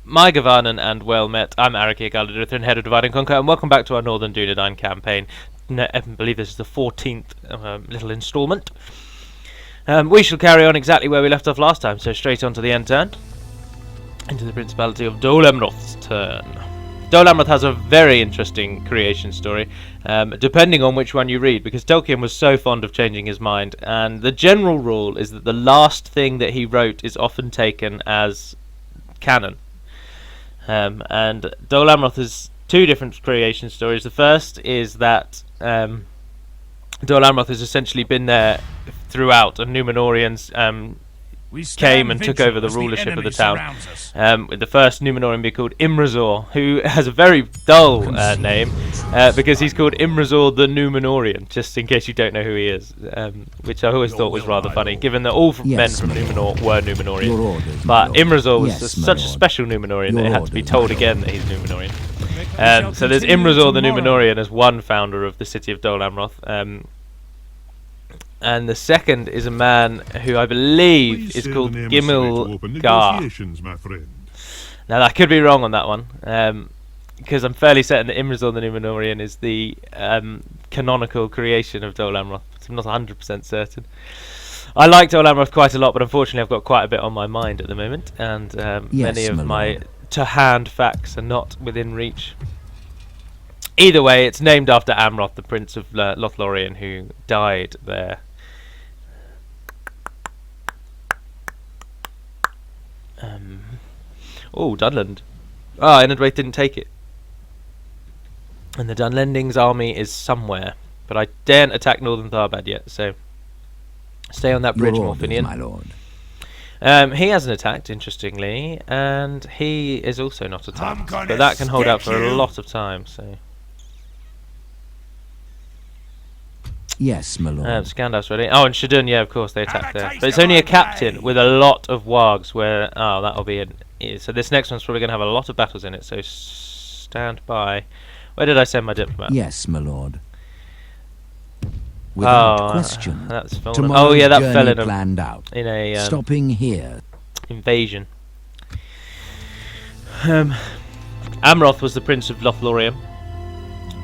My Gavanen and well met. I'm Araki Galadrithrin, head of Divide and Conquer, and welcome back to our Northern Dúnedain campaign. I believe this is the 14th little instalment. We shall carry on exactly where we left off last time, so straight on to the end turn. Into the Principality of Dol Amroth's turn. Dol Amroth has a very interesting creation story, depending on which one you read, because Tolkien was so fond of changing his mind, and the general rule is that the last thing that he wrote is often taken as canon. And Dol Amroth has two different creation stories. The first is that Dol Amroth has essentially been there throughout, and Númenóreans came and took over the rulership of the town. With the first Númenórean being called Imrazor, who has a very dull name, because he's called Imrazor the Númenórean, just in case you don't know who he is, which I always thought was rather funny, given that all men from Númenor were Númenórean. But Imrazor was such a special Númenórean that it had to be told again that he's Númenórean. So there's Imrazor the Númenórean as one founder of the city of Dol Amroth. And the second is a man who I believe is called Gimilgar. Now I could be wrong on that one, because I'm fairly certain that Imrazor the Númenórean is the canonical creation of Dol Amroth, but I'm not 100% certain. I like Dol Amroth quite a lot, but unfortunately I've got quite a bit on my mind at the moment, and many of my to-hand facts are not within reach. Either way, it's named after Amroth, the Prince of Lothlorien, who died there. Dunland. Enedwaith didn't take it. And the Dunlending's army is somewhere, but I daren't attack Northern Tharbad yet, so stay on that bridge, Morfinian. My lord. He hasn't attacked, interestingly, and he is also not attacked, but that can hold out for a lot of time, so... Yes, my lord. Scandal's ready. Oh, and Shadun, yeah, of course, they attacked there. But it's only a captain with a lot of wargs where... Oh, that'll be it. So this next one's probably going to have a lot of battles in it, so stand by. Where did I send my diplomat? Yes, my lord. Without question. That's fallen. Oh, yeah, that fell in planned out. In a... stopping here. Invasion. Amroth was the Prince of Lothlorien.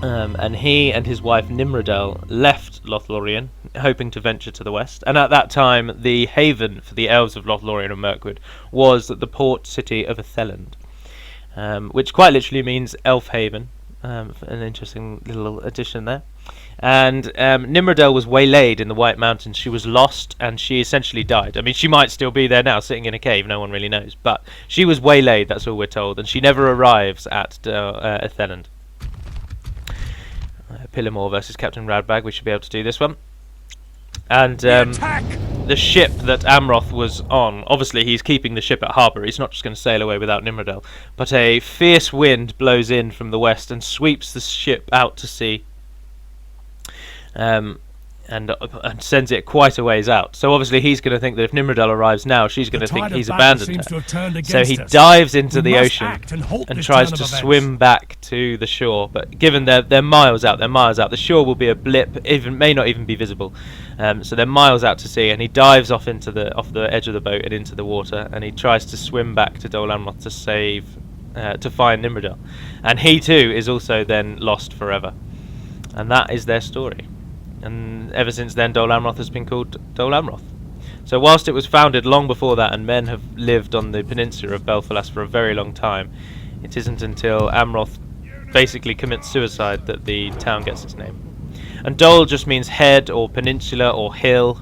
And he and his wife Nimrodel left Lothlorien, hoping to venture to the west. And at that time, the haven for the elves of Lothlorien and Mirkwood was the port city of Atheland, which quite literally means elf haven. An interesting little addition there. And Nimrodel was waylaid in the White Mountains. She was lost, and she essentially died. I mean, she might still be there now, sitting in a cave. No one really knows. But she was waylaid, that's all we're told, and she never arrives at Atheland. Pillamore versus Captain Radbag. We should be able to do this one. And the ship that Amroth was on, obviously he's keeping the ship at harbour. He's not just going to sail away without Nimrodel. But a fierce wind blows in from the west and sweeps the ship out to sea. And sends it quite a ways out. So obviously he's going to think that if Nimrodel arrives now, she's going to think he's abandoned her. So he dives into the ocean and tries to swim back to the shore. But given they're miles out, the shore will be a blip, may not even be visible. So they're miles out to sea, and he dives off the edge of the boat and into the water, and he tries to swim back to Dol Amroth to find Nimrodel. And he too is also then lost forever. And that is their story. And ever since then, Dol Amroth has been called Dol Amroth. So whilst it was founded long before that, and men have lived on the peninsula of Belfalas for a very long time, it isn't until Amroth basically commits suicide that the town gets its name. And Dol just means head, or peninsula, or hill.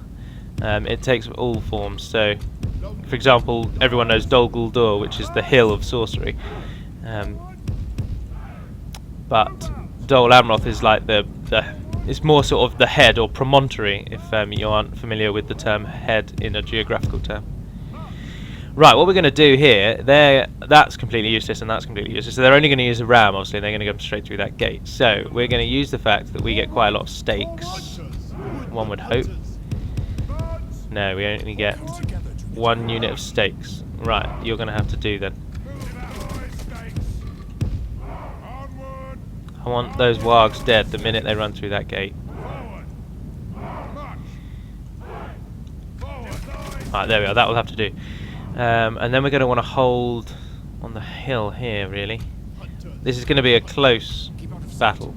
It takes all forms. So, for example, everyone knows Dol Guldur, which is the hill of sorcery. But Dol Amroth is like it's more sort of the head or promontory, if you aren't familiar with the term head in a geographical term. Right, what we're going to do here, that's completely useless and that's completely useless. So they're only going to use a ram, obviously, and they're going to go straight through that gate. So we're going to use the fact that we get quite a lot of stakes, one would hope. No, we only get 1 unit of stakes. Right, you're going to have to do then. I want those wargs dead the minute they run through that gate. Right, there we are, that will have to do. And then we're going to want to hold on the hill here, really. This is going to be a close battle.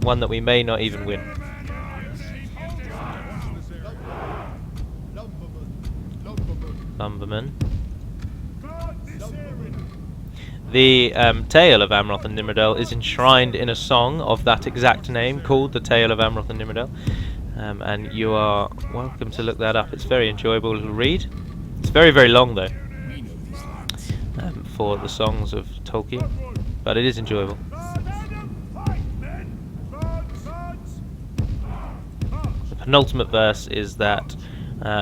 One that we may not even win. Lumberman. The tale of Amroth and Nimrodel is enshrined in a song of that exact name called The Tale of Amroth and Nimrodel. And you are welcome to look that up. It's a very enjoyable little read. It's very, very long though, for the songs of Tolkien, but it is enjoyable. The penultimate verse is that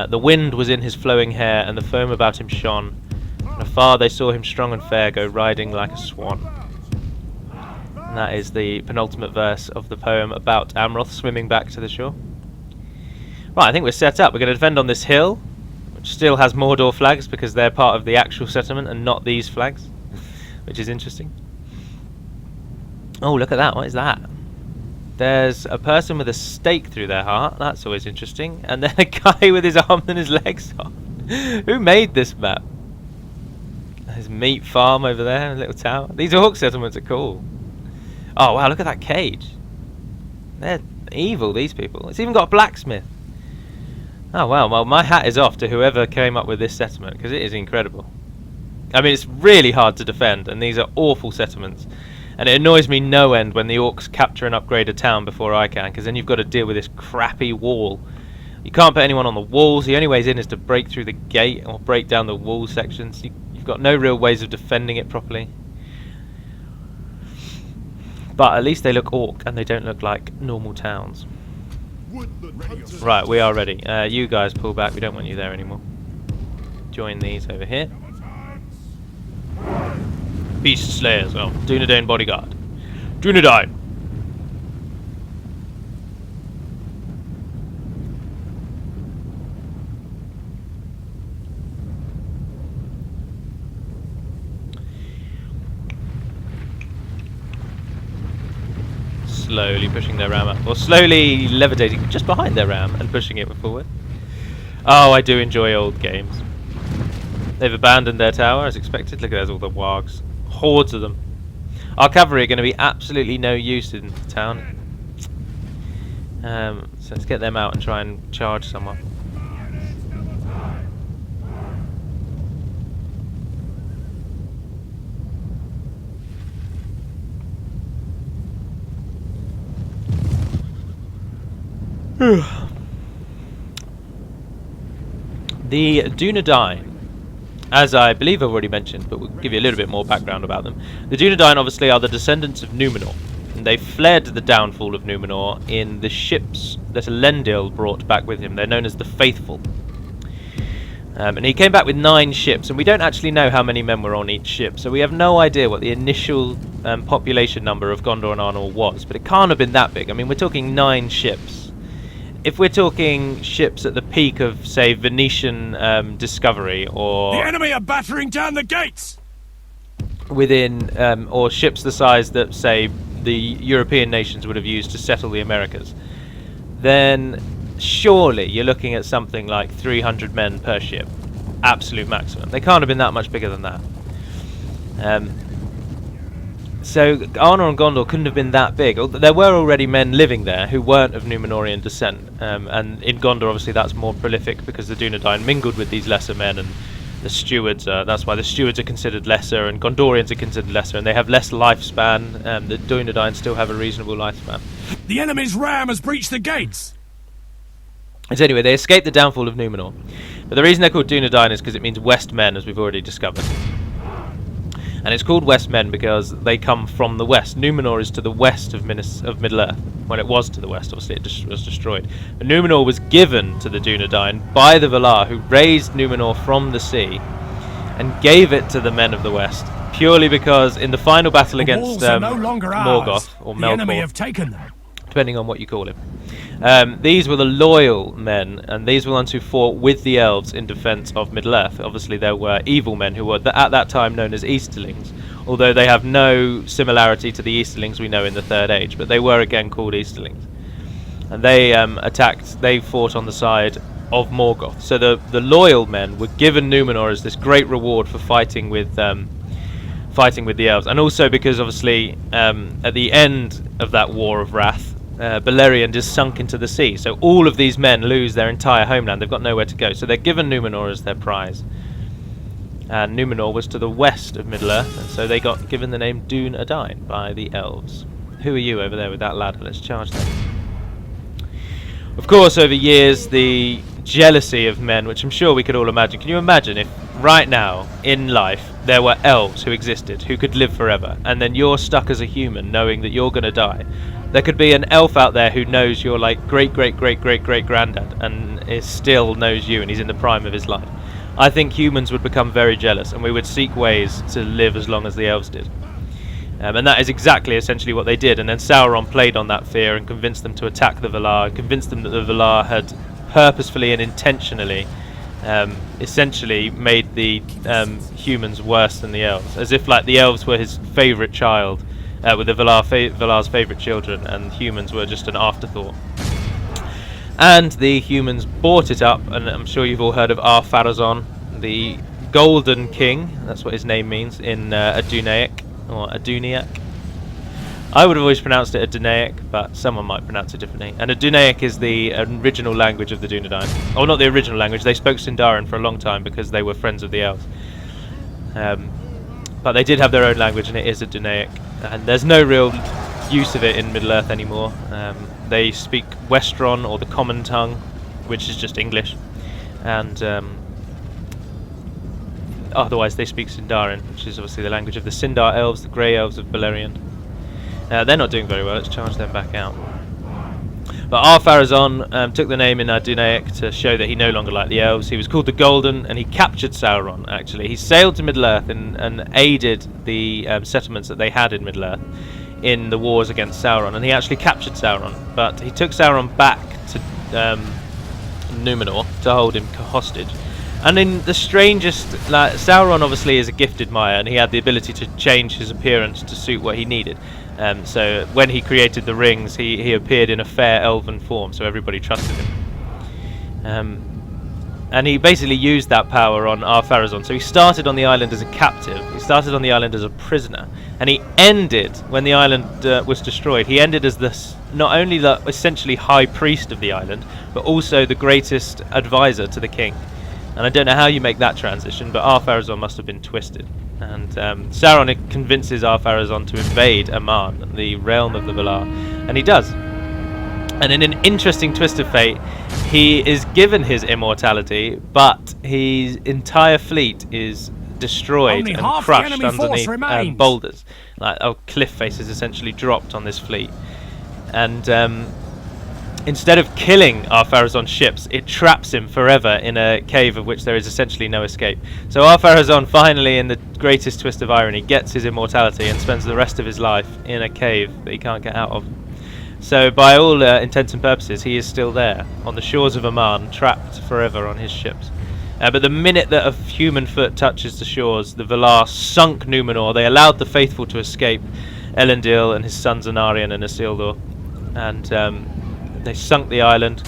the wind was in his flowing hair and the foam about him shone. And afar they saw him strong and fair go riding like a swan. And that is the penultimate verse of the poem about Amroth swimming back to the shore. Right, I think we're set up. We're going to defend on this hill, which still has Mordor flags because they're part of the actual settlement and not these flags, which is interesting. Oh, look at that. What is that? There's a person with a stake through their heart. That's always interesting. And then a guy with his arms and his legs off. Who made this map? There's meat farm over there, a little tower. These orc settlements are cool. Oh, wow, look at that cage. They're evil, these people. It's even got a blacksmith. Oh, wow, well, my hat is off to whoever came up with this settlement, because it is incredible. I mean, it's really hard to defend, and these are awful settlements. And it annoys me no end when the orcs capture and upgrade a town before I can, because then you've got to deal with this crappy wall. You can't put anyone on the walls. The only ways in is to break through the gate or break down the wall sections. You've got no real ways of defending it properly. But at least they look orc, and they don't look like normal towns. Right, we are ready. You guys pull back. We don't want you there anymore. Join these over here. Beast Slayers. Oh, Dunedain bodyguard. Dunedain. Slowly pushing their ram up, or slowly levitating just behind their ram and pushing it forward. Oh, I do enjoy old games. They've abandoned their tower as expected. Look at there's all the wargs. Hordes of them. Our cavalry are going to be absolutely no use in the town. So let's get them out and try and charge someone. The Dunedain, as I believe I've already mentioned, but we'll give you a little bit more background about them. The Dunedain obviously are the descendants of Númenor, and they fled the downfall of Númenor in the ships that Elendil brought back with him. They're known as the Faithful. And he came back with 9 ships, and we don't actually know how many men were on each ship, so we have no idea what the initial population number of Gondor and Arnor was, but it can't have been that big. I mean, we're talking 9 ships. If we're talking ships at the peak of, say, Venetian discovery, or... The enemy are battering down the gates! Within, or ships the size that, say, the European nations would have used to settle the Americas, then surely you're looking at something like 300 men per ship. Absolute maximum. They can't have been that much bigger than that. So Arnor and Gondor couldn't have been that big. There were already men living there who weren't of Númenorian descent, and in Gondor obviously that's more prolific because the Dunedain mingled with these lesser men, and the stewards, that's why the stewards are considered lesser and Gondorians are considered lesser, and they have less lifespan. The Dunedain still have a reasonable lifespan. The enemy's ram has breached the gates! So anyway, they escaped the downfall of Númenor. But the reason they're called Dunedain is because it means West Men, as we've already discovered. And it's called West Men because they come from the west. Númenor is to the west of Middle-earth. Well, it was to the west, obviously it was destroyed. But Númenor was given to the Dunedain by the Valar, who raised Númenor from the sea and gave it to the men of the west, purely because in the final battle against Morgoth, or the enemy Melkor, have taken them. depending on what you call him. These were the loyal men, and these were the ones who fought with the elves in defense of Middle-earth. Obviously there were evil men who were at that time known as Easterlings, although they have no similarity to the Easterlings we know in the Third Age, but they were again called Easterlings. And they fought on the side of Morgoth. So the loyal men were given Númenor as this great reward for fighting with fighting with the elves, and also because obviously at the end of that war of wrath, Beleriand is sunk into the sea, so all of these men lose their entire homeland. They've got nowhere to go, so they're given Numenor as their prize. And Numenor was to the west of Middle-earth, and so they got given the name Dunedain by the elves. Who are you over there with that ladder? Let's charge them. Of course, over years, the jealousy of men, which I'm sure we could all imagine. Can you imagine if right now, in life, there were elves who existed, who could live forever, and then you're stuck as a human knowing that you're going to die? There could be an elf out there who knows your like great-great-great-great-great-granddad and still knows you, and he's in the prime of his life. I think humans would become very jealous, and we would seek ways to live as long as the elves did. And that is exactly essentially what they did, and then Sauron played on that fear and convinced them to attack the Valar, and convinced them that the Valar had purposefully and intentionally essentially made the humans worse than the elves, as if like the elves were his favourite child, with the Valar's favourite children, and humans were just an afterthought. And the humans bought it up, and I'm sure you've all heard of Ar-Pharazôn, the Golden King, that's what his name means, in Adunaic, or Aduniac. I would have always pronounced it Adunaic, but someone might pronounce it differently. And Adunaic is the original language of the Dunedain. Oh, not the original language, they spoke Sindarin for a long time because they were friends of the elves. But they did have their own language, and it is Adunaic. And there's no real use of it in Middle-earth anymore. They speak Westron, or the Common Tongue, which is just English. And otherwise they speak Sindarin, which is obviously the language of the Sindar elves, the Grey elves of Beleriand. They're not doing very well, let's charge them back out. But Ar-Pharazôn took the name in Adunaic to show that he no longer liked the elves. He was called the Golden, and he captured Sauron, actually. He sailed to Middle-earth and aided the settlements that they had in Middle-earth in the wars against Sauron, and he actually captured Sauron. But he took Sauron back to Numenor to hold him hostage. And in the strangest, Sauron obviously is a gifted Maya, and he had the ability to change his appearance to suit what he needed. So when he created the rings, he appeared in a fair elven form, so everybody trusted him. And he basically used that power on Ar-Pharazôn. So he started on the island as a captive, he started on the island as a prisoner, and he ended, when the island was destroyed, he ended as not only the essentially high priest of the island, but also the greatest advisor to the king. And I don't know how you make that transition, but Ar-Pharazôn must have been twisted. And Sauron convinces Ar-Pharazôn to invade Aman, the realm of the Valar, and he does. And in an interesting twist of fate, he is given his immortality, but his entire fleet is destroyed Only and half the crushed enemy force underneath remains. boulders. Like cliff faces essentially dropped on this fleet. And instead of killing Ar-Pharazôn's ships, it traps him forever in a cave of which there is essentially no escape. So Ar-Pharazôn finally, in the greatest twist of irony, gets his immortality and spends the rest of his life in a cave that he can't get out of. So by all intents and purposes, he is still there, on the shores of Aman, trapped forever on his ships. But the minute that a human foot touches the shores, the Valar sunk Numenor. They allowed the faithful to escape, Elendil and his sons Anarion and Isildur. And they sunk the island,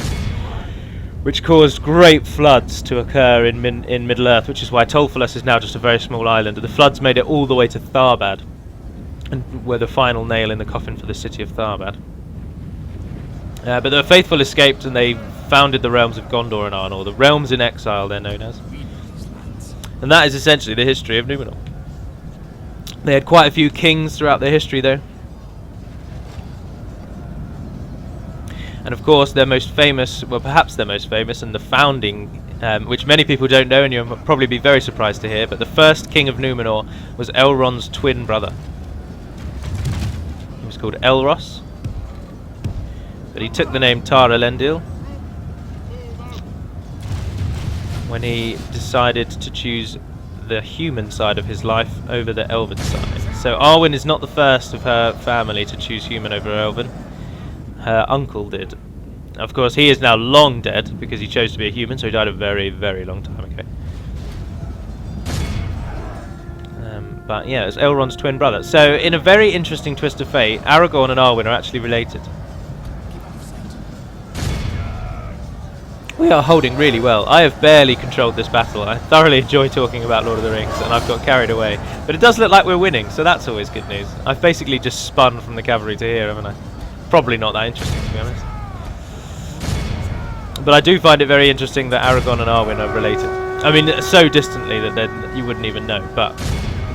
which caused great floods to occur in Middle-earth, which is why Tolfalos is now just a very small island. The floods made it all the way to Tharbad, and were the final nail in the coffin for the city of Tharbad. But the faithful escaped, and they founded the realms of Gondor and Arnor, the realms in exile they're known as. And that is essentially the history of Numenor. They had quite a few kings throughout their history, though. And of course their most famous, well perhaps their most famous, and the founding, which many people don't know and you'll probably be very surprised to hear, but the first king of Numenor was Elrond's twin brother. He was called Elros, but he took the name Tar Elendil when he decided to choose the human side of his life over the elven side. So Arwen is not the first of her family to choose human over elven. Her uncle did. Of course, he is now long dead because he chose to be a human, so he died a very, very long time ago. But yeah, it's Elrond's twin brother. So, in a very interesting twist of fate, Aragorn and Arwen are actually related. We are holding really well. I have barely controlled this battle. I thoroughly enjoy talking about Lord of the Rings, and I've got carried away. But it does look like we're winning, so that's always good news. I've basically just spun from the cavalry to here, haven't I? Probably not that interesting, to be honest. But I do find it very interesting that Aragorn and Arwen are related. I mean, so distantly that you wouldn't even know, but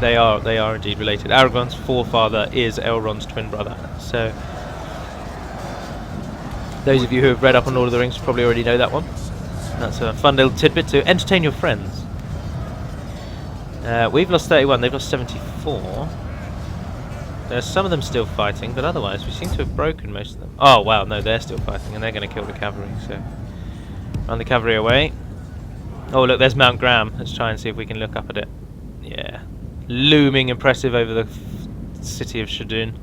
they are indeed related. Aragorn's forefather is Elrond's twin brother, so those of you who have read up on Lord of the Rings probably already know that one. That's a fun little tidbit to entertain your friends. We've lost 31, they've lost 74. There's some of them still fighting, but otherwise we seem to have broken most of them. Oh wow, no, they're still fighting, and they're going to kill the cavalry, so run the cavalry away. Oh look, there's Mount Graham. Let's try and see if we can look up at it. Yeah, looming impressive over the city of Shadun.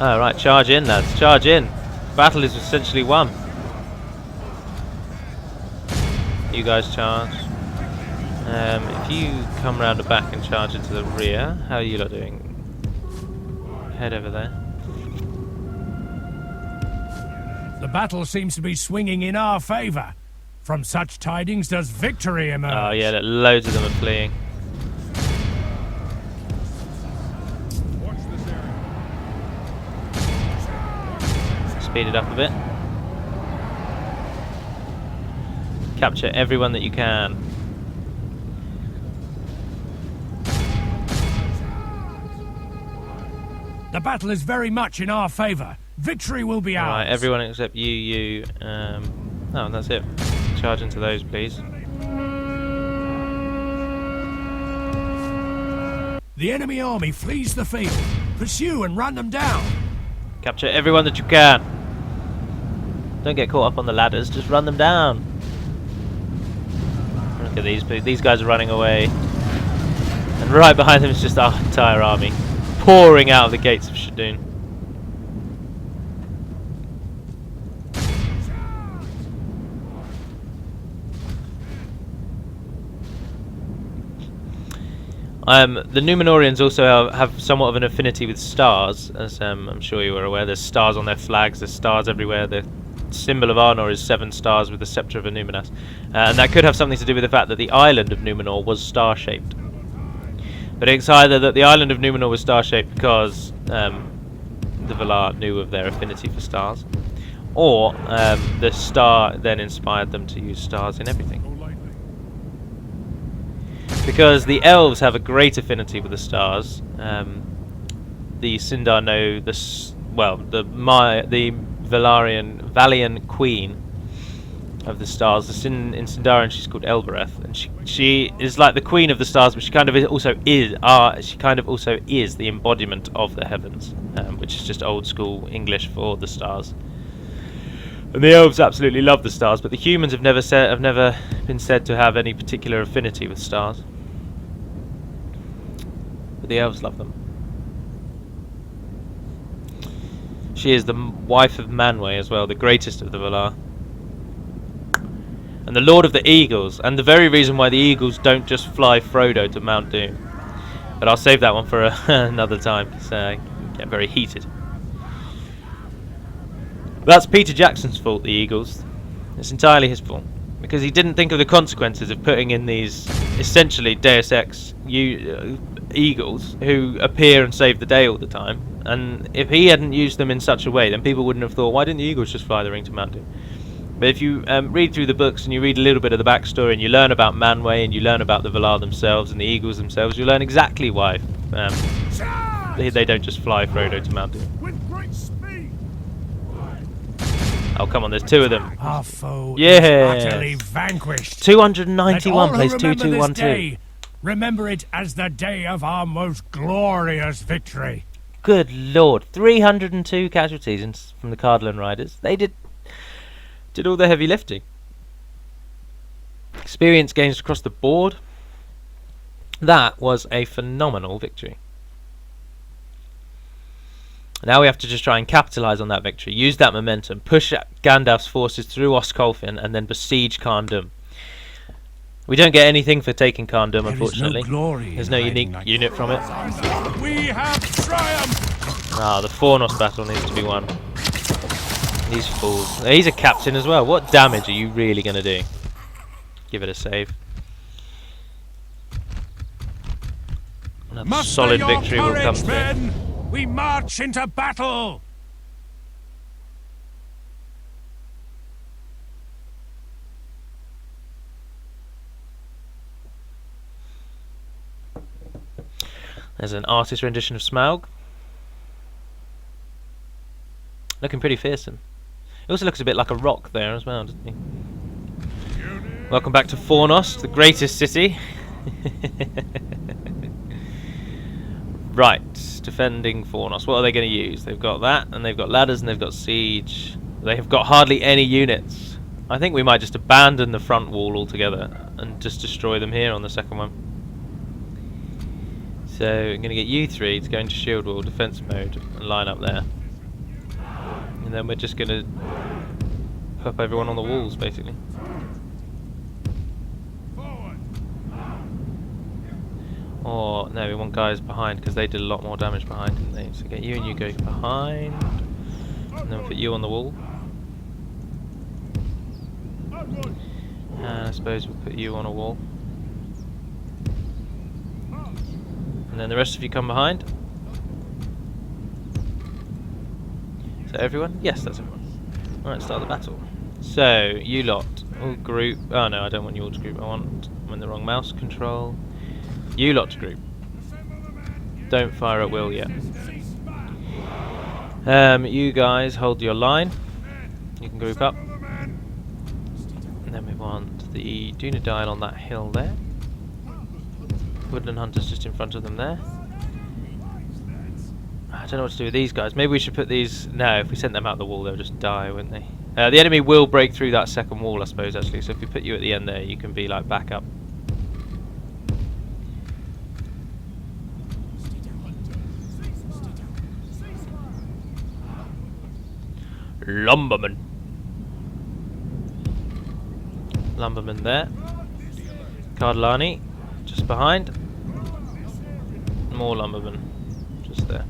Alright, charge in lads, charge in. Battle is essentially won. You guys charge. If you come round the back and charge into the rear, how are you lot doing? Head over there. The battle seems to be swinging in our favour. From such tidings does victory emerge. Oh yeah, loads of them are fleeing. Speed it up a bit. Capture everyone that you can. The battle is very much in our favour. Victory will be ours. Alright, everyone except you, oh, and that's it. Charge into those, please. The enemy army flees the field. Pursue and run them down. Capture everyone that you can. Don't get caught up on the ladders, just run them down. Look at these guys are running away. And right behind them is just our entire army, pouring out of the gates of Shadun. The Númenóreans also have somewhat of an affinity with stars, as I'm sure you are aware. There's stars on their flags, there's stars everywhere. The symbol of Arnor is 7 stars with the sceptre of Anúminas. And that could have something to do with the fact that the island of Númenor was star-shaped. But it's either that the island of Númenor was star-shaped because the Valar knew of their affinity for stars, or the star then inspired them to use stars in everything. Because the elves have a great affinity with the stars. The Sindar know the Valian queen of the stars. In Sindarin, she's called Elbereth, and she is like the queen of the stars, but she kind of also is the embodiment of the heavens, which is just old school English for the stars. And the elves absolutely love the stars, but the humans have never been said to have any particular affinity with stars. But the elves love them. She is the wife of Manwë as well, the greatest of the Valar. And the Lord of the Eagles, and the very reason why the Eagles don't just fly Frodo to Mount Doom. But I'll save that one for another time, because I get very heated. That's Peter Jackson's fault, the Eagles. It's entirely his fault. Because he didn't think of the consequences of putting in these, essentially, Deus Ex Eagles, who appear and save the day all the time. And if he hadn't used them in such a way, then people wouldn't have thought, why didn't the Eagles just fly the ring to Mount Doom? But if you read through the books and you read a little bit of the backstory and you learn about Manwë and you learn about the Valar themselves and the Eagles themselves, you learn exactly why they don't just fly Frodo to Mount Doom. Oh, come on, there's 2 of them. Our foe is utterly vanquished. 291 plays 2212. Remember it as the day of our most glorious victory. Good lord, 302 casualties from the Cardland Riders. They did all the heavy lifting. Experience gains across the board. That was a phenomenal victory. Now we have to just try and capitalise on that victory, use that momentum, push Gandalf's forces through Osculfin and then besiege Carndum. We don't get anything for taking Carndum, unfortunately. There's no unique unit from it. We have triumphed! Ah, the Fornost battle needs to be won. These fools. He's a captain as well. What damage are you really going to do? Give it a save. Another solid victory will come through. Men! We march into battle! There's an artist rendition of Smaug. Looking pretty fearsome. He also looks a bit like a rock there as well, doesn't he? Welcome back to Fornost, the greatest city. Right, defending Fornost. What are they going to use? They've got that, and they've got ladders, and they've got siege. They have got hardly any units. I think we might just abandon the front wall altogether and just destroy them here on the second one. So I'm going to get you three to go into shield wall, defense mode, and line up there. And then we're just going to pop everyone on the walls, basically. Or, no, we want guys behind, because they did a lot more damage behind, didn't they? So get you and you go behind, and then put you on the wall. And I suppose we'll put you on a wall. And then the rest of you come behind. So everyone? Yes, that's everyone. Alright, start the battle. So, you lot, all group. Oh no, I don't want you all to group. I'm in the wrong mouse control. You lot to group. Don't fire at will yet. You guys hold your line. You can group up. And then we want the Dunedain on that hill there. Woodland Hunters just in front of them there. I don't know what to do with these guys. Maybe we should put these... No, if we sent them out the wall, they'll just die, wouldn't they? The enemy will break through that second wall, I suppose, actually. So if we put you at the end there, you can be, like, back up. Lumberman. Lumberman there. Cardlani just behind. More lumbermen just there.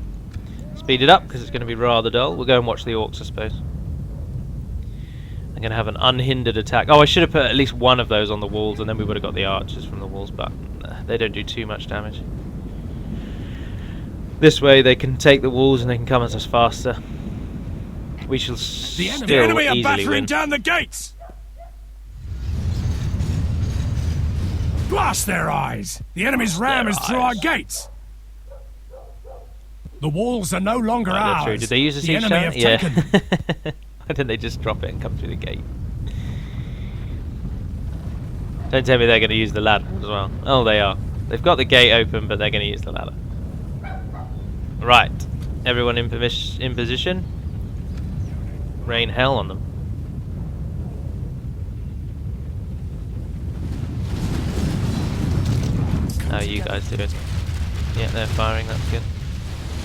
Speed it up because it's going to be rather dull. We'll go and watch the orcs, I suppose. I'm going to have an unhindered attack. Oh, I should have put at least one of those on the walls, and then we would have got the archers from the walls, but they don't do too much damage. This way they can take the walls and they can come at us faster. We shall still the enemy are easily battering win. down the gates! Blast their eyes! The enemy's ram is through our gates! The walls are no longer ours. Did they use a the siege enemy tower? have taken. Why didn't they just drop it and come through the gate? Don't tell me they're going to use the ladder as well. Oh, they are. They've got the gate open, but they're going to use the ladder. Right. Everyone in position. Rain hell on them. How are you guys doing? Yeah, they're firing, that's good.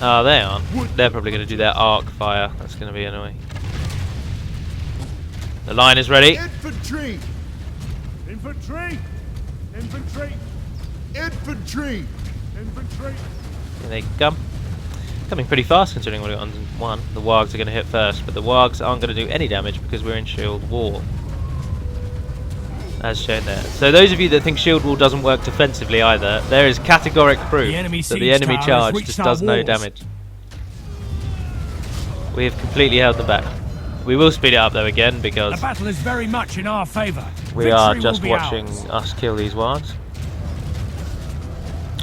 Oh, they aren't. They're probably going to do their arc fire. That's going to be annoying. The line is ready. Infantry! Infantry! Infantry! Infantry! Infantry! Here they come. Coming pretty fast considering we got on one. The wargs are going to hit first, but the wargs aren't going to do any damage because we're in shield wall. As shown there. So those of you that think shield wall doesn't work defensively either, there is categoric proof that the enemy charge just does no damage. We have completely held them back. We will speed it up though again because the battle is very much in our favour. We are just watching us kill these wargs.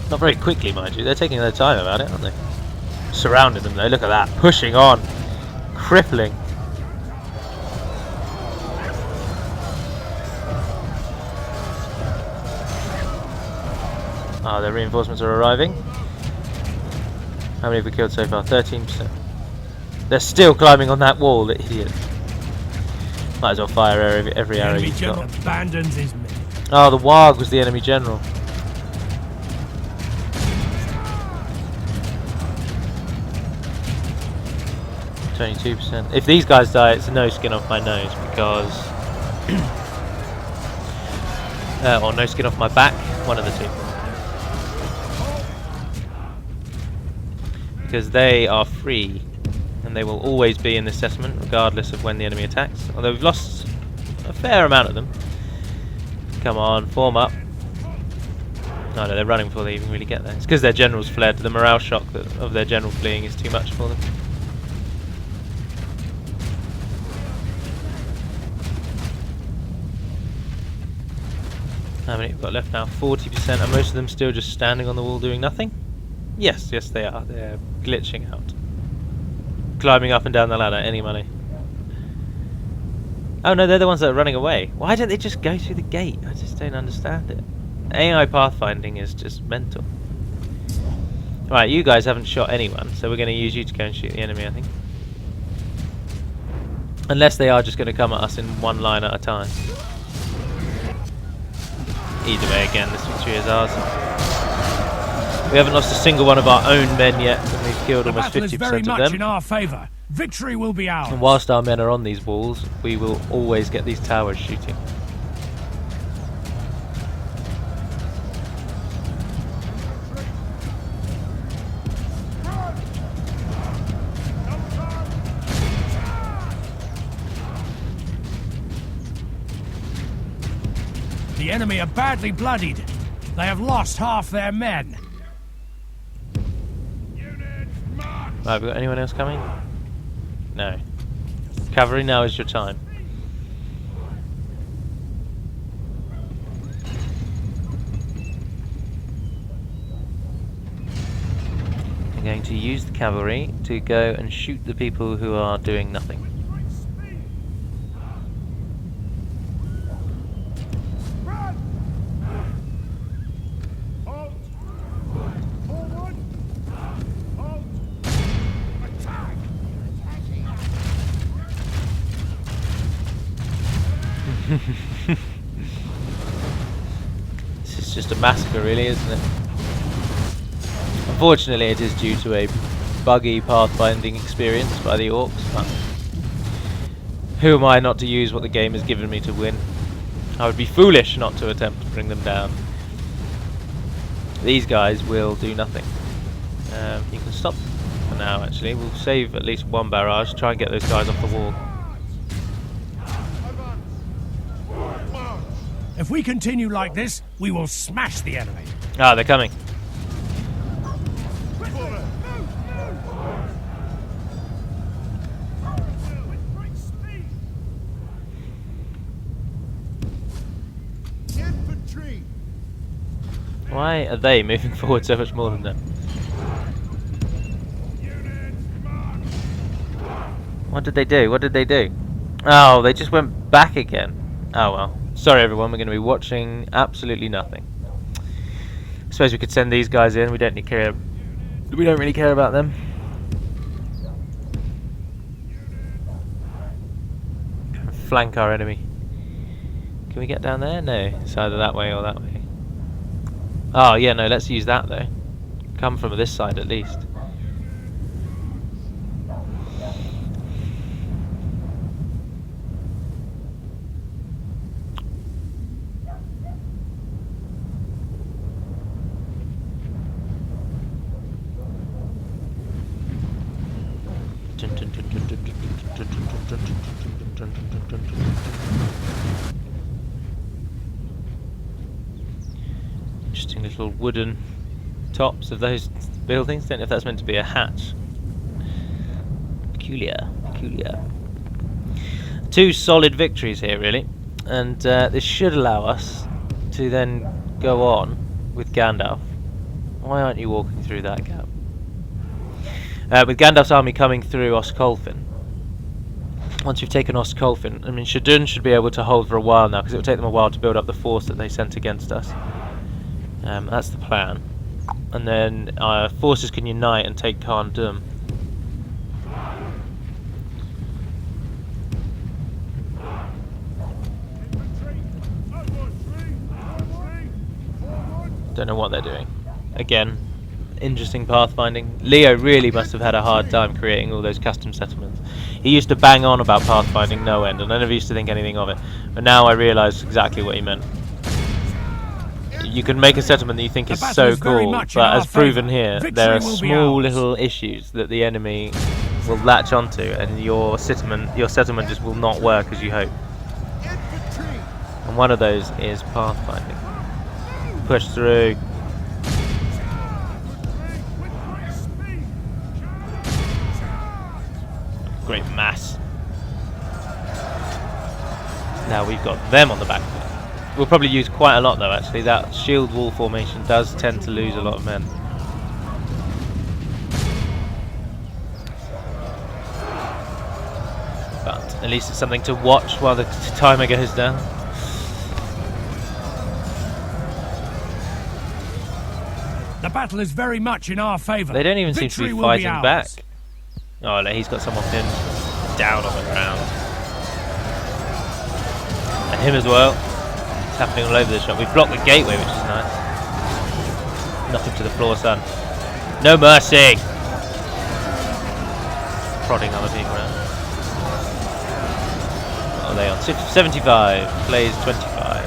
Not very quickly, mind you. They're taking their time about it, aren't they? Surrounding them though, look at that. Pushing on. Crippling. Ah, their reinforcements are arriving. How many have we killed so far? 13%. They're still climbing on that wall, the idiots. Might as well fire every arrow you've got. Abandons his men. Oh, the warg was the enemy general. %. If these guys die, it's no skin off my nose because, or no skin off my back. One of the two. Because they are free and they will always be in this settlement regardless of when the enemy attacks, although we've lost a fair amount of them. Come on, form up. No, they're running before they even really get there. It's because their generals fled. The morale shock of their general fleeing is too much for them. How many have we got left now? 40%. Are most of them still just standing on the wall doing nothing? Yes, yes they are. They're glitching out. Climbing up and down the ladder, any money. Oh no, they're the ones that are running away. Why don't they just go through the gate? I just don't understand it. AI pathfinding is just mental. Right, you guys haven't shot anyone, so we're going to use you to go and shoot the enemy, I think. Unless they are just going to come at us in one line at a time. Either way, again, this victory is ours. We haven't lost a single one of our own men yet, and we've killed almost 50% of them. In our favor. Victory will be ours. And whilst our men are on these walls, we will always get these towers shooting. The enemy are badly bloodied. They have lost half their men. Right, have we got anyone else coming? No. Cavalry, now is your time. I'm going to use the cavalry to go and shoot the people who are doing nothing. This is just a massacre, really, isn't it? Unfortunately, it is due to a buggy pathfinding experience by the orcs, but who am I not to use what the game has given me to win? I would be foolish not to attempt to bring them down. These guys will do nothing. You can stop for now, actually. We'll save at least one barrage, try and get those guys off the wall. If we continue like this, we will smash the enemy. Ah, they're coming. Infantry! Why are they moving forward so much more than them? What did they do? What did they do? Oh, they just went back again. Oh well. Sorry everyone, we're going to be watching absolutely nothing. I suppose we could send these guys in. We don't really care about them. Flank our enemy. Can we get down there? No, it's either that way or that way. Oh yeah, no, let's use that though. Come from this side at least. Interesting little wooden tops of those buildings. Don't know if that's meant to be a hatch. Peculiar, peculiar. 2 solid victories here, really, and this should allow us to then go on with Gandalf. Why aren't you walking through that gap? With Gandalf's army coming through Osculfin. Once we've taken Osculfin, I mean, Shadun should be able to hold for a while now, because it will take them a while to build up the force that they sent against us. That's the plan. And then our forces can unite and take Khan Dum. Don't know what they're doing. Again, interesting pathfinding. Leo really must have had a hard time creating all those custom settlements. He used to bang on about pathfinding no end, and I never used to think anything of it. But now I realise exactly what he meant. You can make a settlement that you think is so cool, but as proven here, there are small little issues that the enemy will latch onto, and your settlement just will not work as you hope. Infantry! And one of those is pathfinding. Push through. Great mass. Now we've got them on the back foot. We'll probably use quite a lot though, actually. That shield wall formation does tend to lose a lot of men. But at least it's something to watch while the timer goes down. The battle is very much in our favour. They don't even seem to be fighting back. Oh, no, he's got someone pinned down on the ground. And him as well. It's happening all over the shop. We've blocked the gateway, which is nice. Knock him to the floor, son. No mercy! Prodding other people around. What are they on? 75. Plays 25.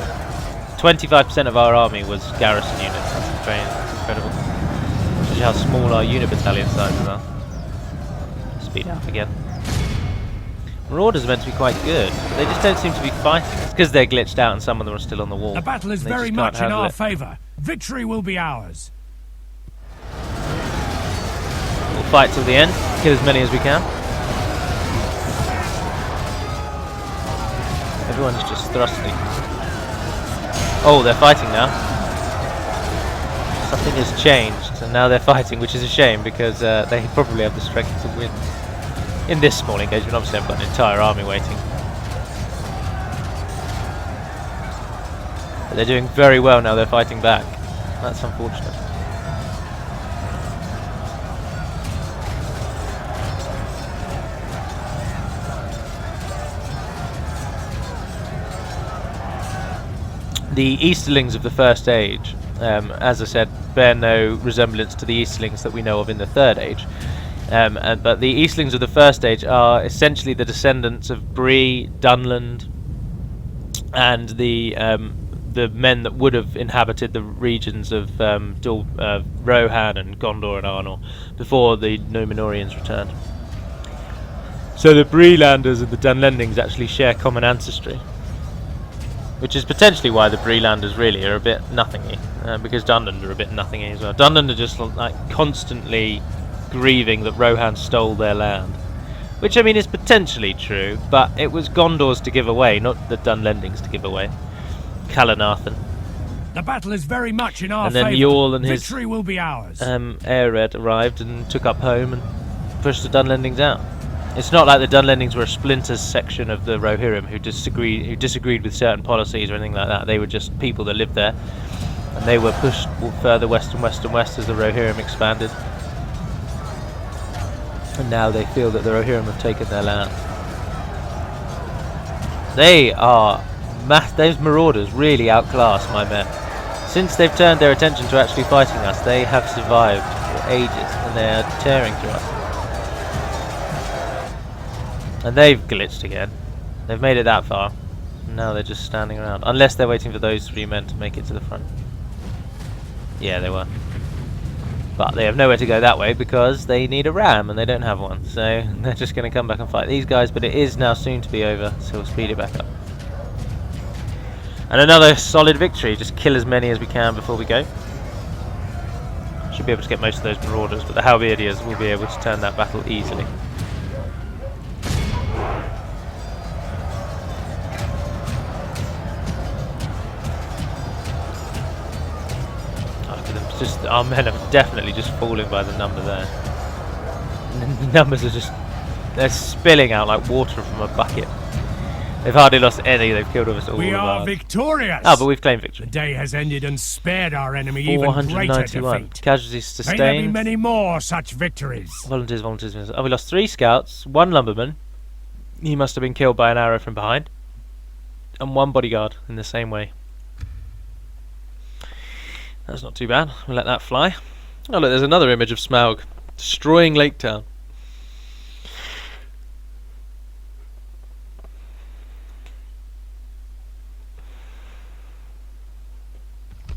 25% of our army was garrison units. That's incredible. Shows you how small our unit battalion sizes are. Speed up again. Marauders are meant to be quite good, but they just don't seem to be fighting. It's because they're glitched out and some of them are still on the wall. The battle is very much in our favour. Victory will be ours. We'll fight till the end, kill as many as we can. Everyone's just thrusting. Oh, they're fighting now. Something has changed, and now they're fighting, which is a shame because they probably have the strength to win. In this small engagement, obviously I've got an entire army waiting. But they're doing very well now, they're fighting back. That's unfortunate. The Easterlings of the First Age, as I said, bear no resemblance to the Easterlings that we know of in the Third Age. But the Eastlings of the First Age are essentially the descendants of Bree, Dunland, and the men that would have inhabited the regions of Rohan and Gondor and Arnor before the Númenóreans returned. So the Breelanders and the Dunlendings actually share common ancestry, which is potentially why the Breelanders really are a bit nothingy, because Dunland are a bit nothingy as well. Dunland are just like constantly grieving that Rohan stole their land, which I mean is potentially true, but it was Gondor's to give away, not the Dunlendings to give away. Calanathan. The battle is very much in our and then favour. Yorl and his victory will be ours. Ered arrived and took up home and pushed the Dunlendings out. It's not like the Dunlendings were a splinter section of the Rohirrim who disagreed with certain policies or anything like that. They were just people that lived there, and they were pushed further west and west and west as the Rohirrim expanded. And now they feel that the Rohirrim have taken their land. They are those marauders really outclass my men. Since they've turned their attention to actually fighting us, they have survived for ages, and they are tearing through us. And they've glitched again. They've made it that far. And now they're just standing around. Unless they're waiting for those three men to make it to the front. Yeah, they were. But they have nowhere to go that way because they need a ram and they don't have one. So they're just going to come back and fight these guys. But it is now soon to be over, so we'll speed it back up. And another solid victory. Just kill as many as we can before we go. Should be able to get most of those marauders, but the Halberdiers will be able to turn that battle easily. Just our men are definitely just falling by the number there. The numbers are they're spilling out like water from a bucket. They've hardly lost any, they've killed almost all of ours. We are victorious! Oh, but we've claimed victory. The day has ended and spared our enemy even greater defeat. Casualties sustained. May there be many more such victories. Volunteers. Oh, we lost 3 scouts, 1 lumberman. He must have been killed by an arrow from behind. And 1 bodyguard in the same way. That's not too bad. We'll let that fly. Oh look, there's another image of Smaug destroying Lake Town.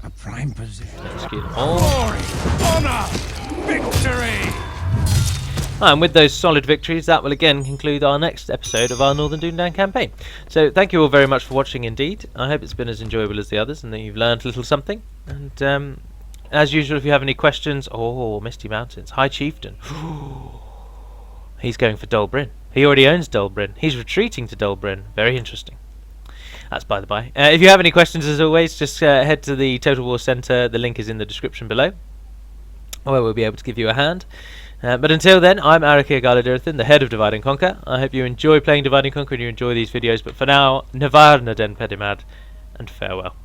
A prime position. Let's get all. Glory, honor, victory. And with those solid victories, that will again conclude our next episode of our Northern Dúnedain campaign. So thank you all very much for watching indeed. I hope it's been as enjoyable as the others and that you've learned a little something. And as usual, if you have any questions... Oh, Misty Mountains. High Chieftain. He's going for Dol Bryn. He already owns Dol Bryn. He's retreating to Dol Bryn. Very interesting. That's by the by. If you have any questions, as always, just head to the Total War Centre. The link is in the description below, where we'll be able to give you a hand. But until then, I'm Arakir Galadurathan, the head of Divide and Conquer. I hope you enjoy playing Divide and Conquer and you enjoy these videos. But for now, Nevar Naden Pedimad, and farewell.